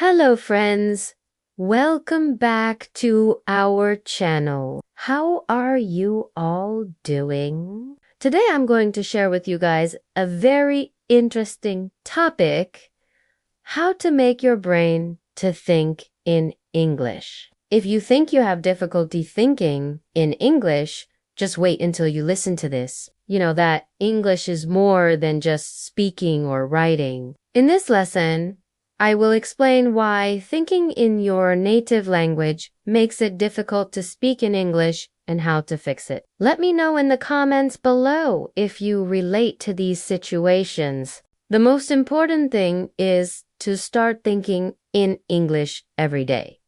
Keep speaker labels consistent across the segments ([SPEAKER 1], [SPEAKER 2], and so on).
[SPEAKER 1] Hello friends, welcome back to our channel. How are you all doing? Today I'm going to share with you guys a very interesting topic, how to make your brain to think in English. If you think you have difficulty thinking in English, just wait until you listen to this. You know that English is more than just speaking or writing. In this lesson, I will explain why thinking in your native language makes it difficult to speak in English and how to fix it. Let me know in the comments below if you relate to these situations. The most important thing is to start thinking in English every day.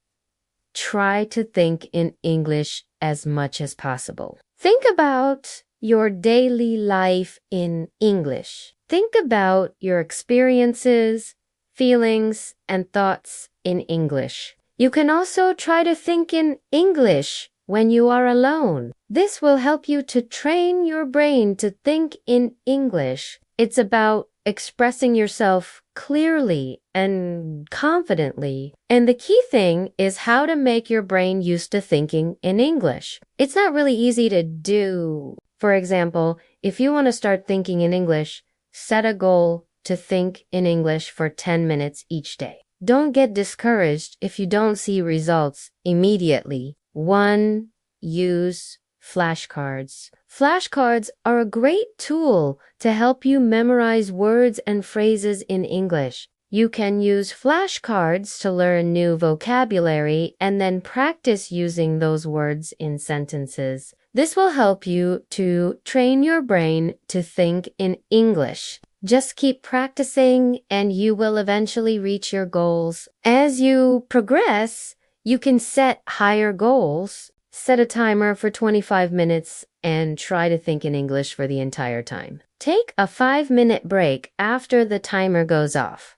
[SPEAKER 1] Try to think in English as much as possible. Think about your daily life in English. Think about your experiences, feelings, and thoughts in English. You can also try to think in English when you are alone. This will help you to train your brain to think in English. It's about expressing yourself clearly and confidently. And the key thing is how to make your brain used to thinking in English. It's not really easy to do. For example, if you want to start thinking in English, set a goal to think in English for 10 minutes each day. Don't get discouraged if you don't see results immediately. 1. Use flashcards. Flashcards are a great tool to help you memorize words and phrases in English. You can use flashcards to learn new vocabulary and then practice using those words in sentences. This will help you to train your brain to think in English. Just keep practicing and you will eventually reach your goals. As you progress, you can set higher goals. Set a timer for 25 minutes and try to think in English for the entire time. Take a 5-minute break after the timer goes off.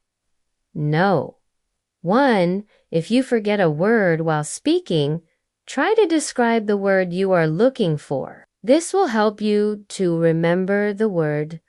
[SPEAKER 1] No. 1. If you forget a word while speaking, try to describe the word you are looking for. This will help you to remember the word.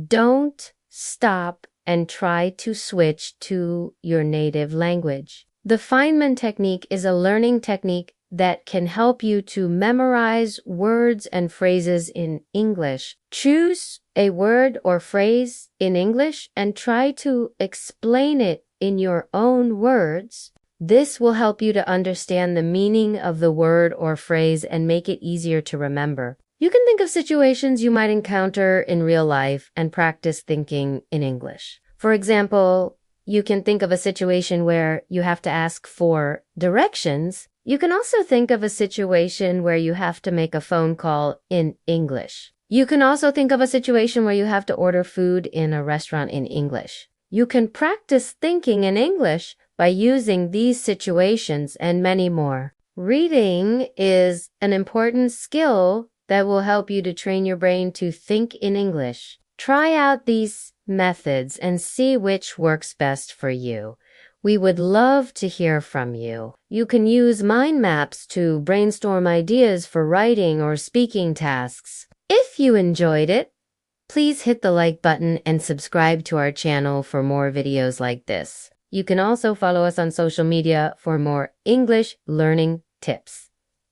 [SPEAKER 1] Don't stop and try to switch to your native language. The Feynman technique is a learning technique that can help you to memorize words and phrases in English. Choose a word or phrase in English and try to explain it in your own words. This will help you to understand the meaning of the word or phrase and make it easier to remember. You can think of situations you might encounter in real life and practice thinking in English. For example, you can think of a situation where you have to ask for directions. You can also think of a situation where you have to make a phone call in English. You can also think of a situation where you have to order food in a restaurant in English. You can practice thinking in English by using these situations and many more. Reading is an important skill that will help you to train your brain to think in English. Try out these methods and see which works best for you. We would love to hear from you. You can use mind maps to brainstorm ideas for writing or speaking tasks. If you enjoyed it, please hit the like button and subscribe to our channel for more videos like this. You can also follow us on social media for more English learning tips.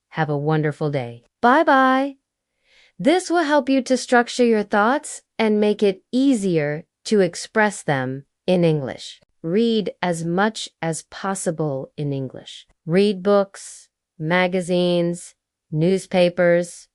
[SPEAKER 1] Have a wonderful day. Bye-bye. This will help you to structure your thoughts and make it easier to express them in English. Read as much as possible in English. Read books, magazines, newspapers,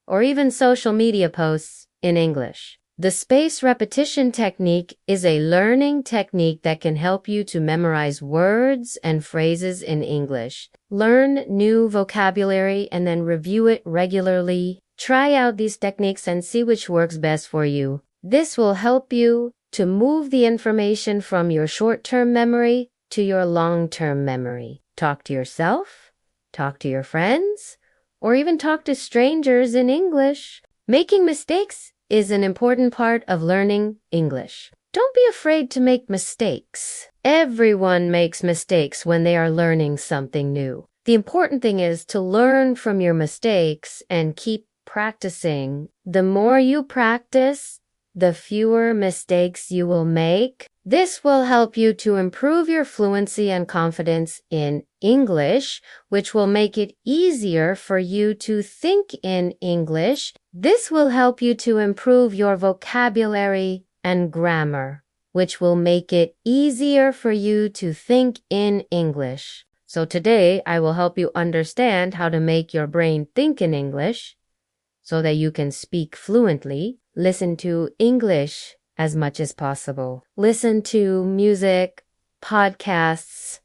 [SPEAKER 1] or even social media posts in English. The spaced repetition technique is a learning technique that can help you to memorize words and phrases in English. Learn new vocabulary and then review it regularly. Try out these techniques and see which works best for you. This will help you to move the information from your short-term memory to your long-term memory. Talk to yourself, talk to your friends, or even talk to strangers in English. Making mistakes is an important part of learning English. Don't be afraid to make mistakes. Everyone makes mistakes when they are learning something new. The important thing is to learn from your mistakes and keep practicing. The more you practice, the fewer mistakes you will make. This will help you to improve your fluency and confidence in English, which will make it easier for you to think in English. This will help you to improve your vocabulary and grammar, which will make it easier for you to think in English. So today, I will help you understand how to make your brain think in English so that you can speak fluently. Listen to English as much as possible. Listen to music, podcasts,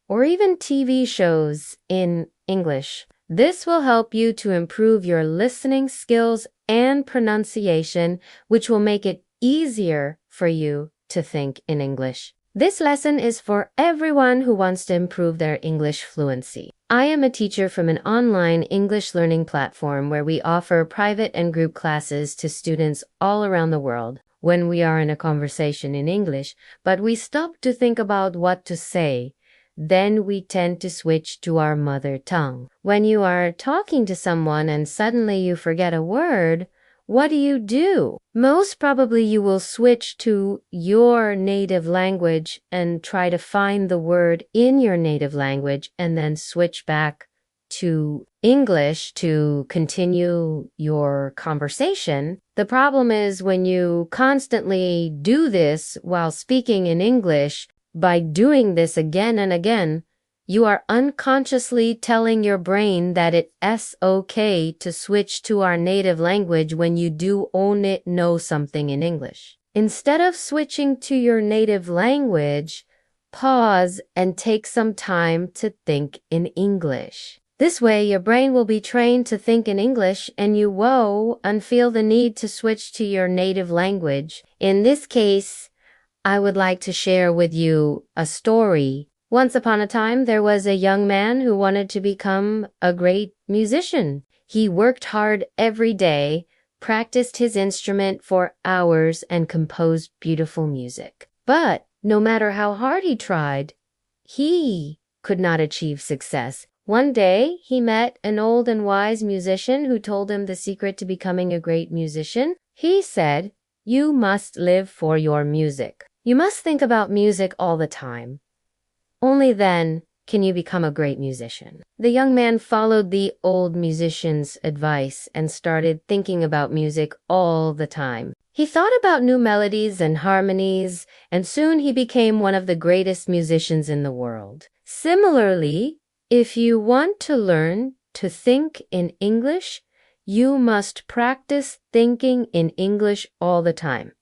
[SPEAKER 1] or even TV shows in English. This will help you to improve your listening skills and pronunciation, which will make it easier for you to think in English. This lesson is for everyone who wants to improve their English fluency. I am a teacher from an online English learning platform where we offer private and group classes to students all around the world. When we are in a conversation in English, but we stop to think about what to say, then we tend to switch to our mother tongue. When you are talking to someone and suddenly you forget a word, what do? Most probably you will switch to your native language and try to find the word in your native language and then switch back to English to continue your conversation. The problem is when you constantly do this while speaking in English, by doing this again and again, you are unconsciously telling your brain that it's okay to switch to our native language when you do only know something in English. Instead of switching to your native language, pause and take some time to think in English. This way, your brain will be trained to think in English and you won't feel the need to switch to your native language. In this case, I would like to share with you a story. Once upon a time, there was a young man who wanted to become a great musician. He worked hard every day, practiced his instrument for hours, and composed beautiful music. But no matter how hard he tried, he could not achieve success. One day, he met an old and wise musician who told him the secret to becoming a great musician. He said, "You must live for your music. You must think about music all the time. Only then can you become a great musician." The young man followed the old musician's advice and started thinking about music all the time. He thought about new melodies and harmonies, and soon he became one of the greatest musicians in the world. Similarly, if you want to learn to think in English, you must practice thinking in English all the time.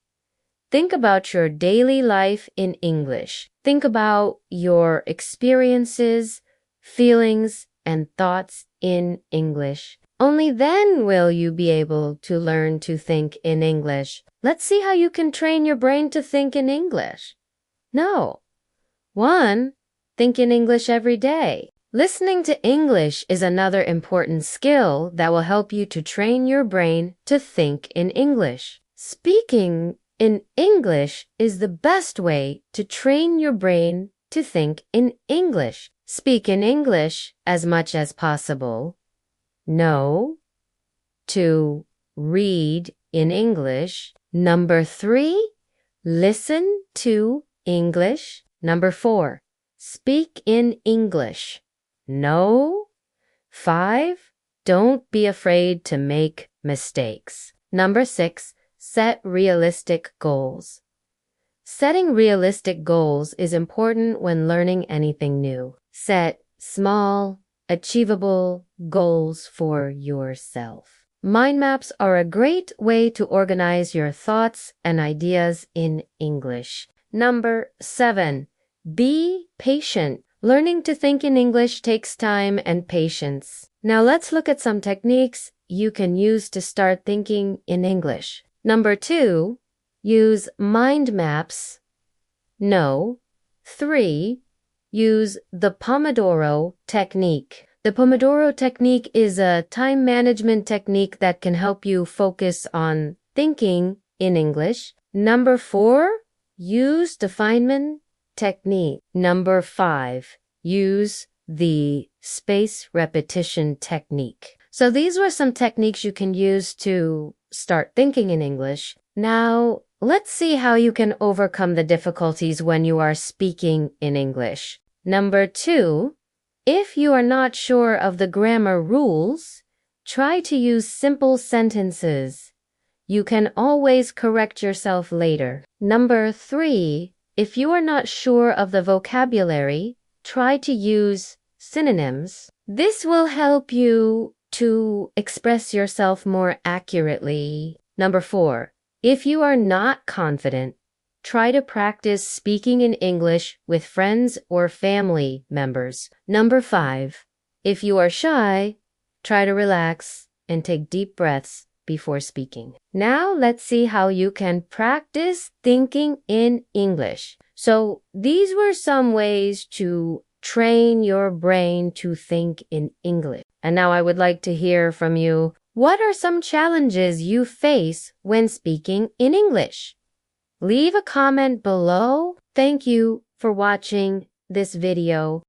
[SPEAKER 1] Think about your daily life in English. Think about your experiences, feelings, and thoughts in English. Only then will you be able to learn to think in English. Let's see how you can train your brain to think in English. No. 1. Think in English every day. Listening to English is another important skill that will help you to train your brain to think in English. Speaking in English is the best way to train your brain to think in English. Speak in English as much as possible. No. To read in English. Number 3, listen to English. Number 4, speak in English. No. 5, don't be afraid to make mistakes. Number 6, set realistic goals. Setting realistic goals is important when learning anything new. Set small, achievable goals for yourself. Mind maps are a great way to organize your thoughts and ideas in English. Number 7, be patient. Learning to think in English takes time and patience. Now let's look at some techniques you can use to start thinking in English. Number 2, use mind maps. No. 3, use the Pomodoro technique. The Pomodoro technique is a time management technique that can help you focus on thinking in English. Number 4, use the Feynman technique. Number 5, use the space repetition technique. So these were some techniques you can use to start thinking in English. Now, let's see how you can overcome the difficulties when you are speaking in English. Number 2, if you are not sure of the grammar rules, try to use simple sentences. You can always correct yourself later. Number 3, if you are not sure of the vocabulary, try to use synonyms. This will help you to express yourself more accurately. Number 4, if you are not confident, try to practice speaking in English with friends or family members. Number 5, if you are shy, try to relax and take deep breaths before speaking. Now let's see how you can practice thinking in English. So these were some ways to train your brain to think in English. And now I would like to hear from you. What are some challenges you face when speaking in English? Leave a comment below. Thank you for watching this video.